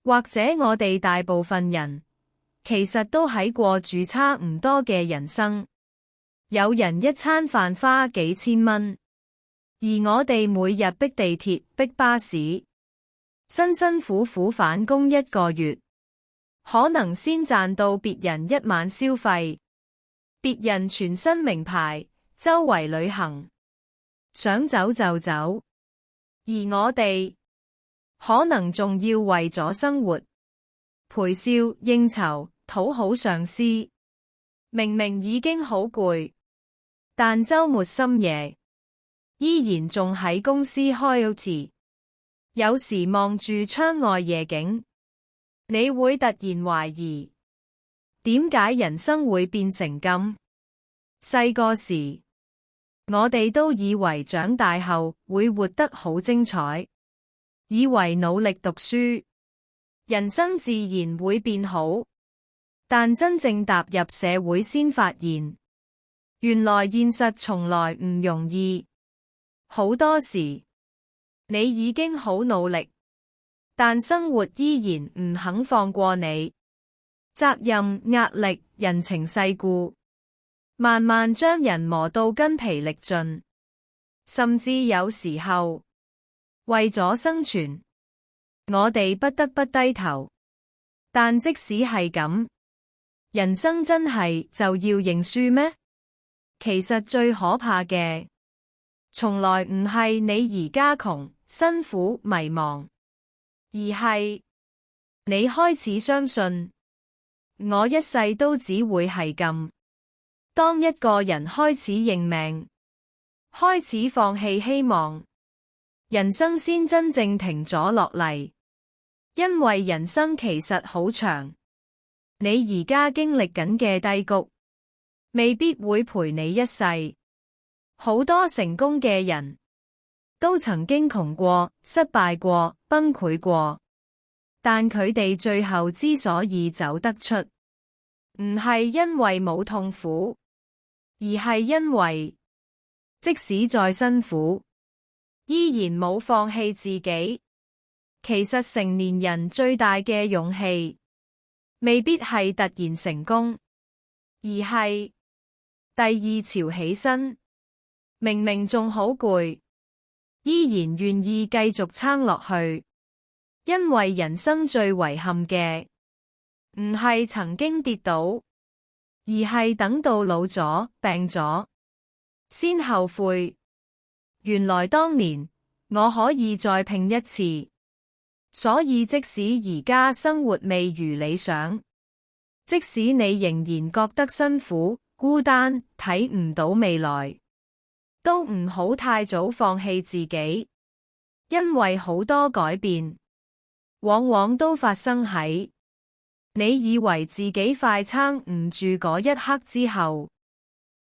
或者我哋大部分人其實都喺過住差唔多嘅人生。有人一餐飯花幾千蚊，而我哋每日逼地鐵、逼巴士，辛辛苦苦返工一個月，可能先賺到別人一晚消費。別人全身名牌，周圍旅行，想走就走，而我哋可能仲要為咗生活陪笑應酬討好上司。明明已經好攰，但周末深夜依然仲喺公司開 OT。有時望住窗外夜景，你會突然懷疑，點解人生會變成咁？細個時，我哋都以為長大後會活得好精彩，以為努力讀書，人生自然會變好。但真正踏入社會先發現，原來現實從來唔容易。好多時，你已經好努力，但生活依然唔肯放過你。責任、壓力、人情世故，慢慢將人磨到筋疲力盡。甚至有時候，為咗生存，我哋不得不低頭。但即使係咁，人生真係就要認輸咩？其實最可怕嘅，從來唔係你而家窮、辛苦、迷茫，而係你開始相信，我一世都只會係咁。當一個人開始認命，開始放棄希望，人生先真正停咗落嚟。因為人生其實好長，你而家經歷緊嘅低谷，未必會陪你一世。好多成功嘅人都曾經窮過、失敗過、崩潰過，但佢哋最後之所以走得出，唔係因為冇痛苦，而係因為即使再辛苦，依然冇放棄自己。其實成年人最大嘅勇氣，未必係突然成功，而係第二朝起身，明明仲好攰，依然願意繼續撐落去。因為人生最遺憾嘅，唔係曾經跌倒，而係等到老咗、病咗，先後悔。原來當年我可以再拼一次。所以即使而家生活未如理想，即使你仍然覺得辛苦、孤單、睇唔到未來，都唔好太早放棄自己。因為好多改變，往往都發生喺你以為自己快撐唔住嗰一刻之後。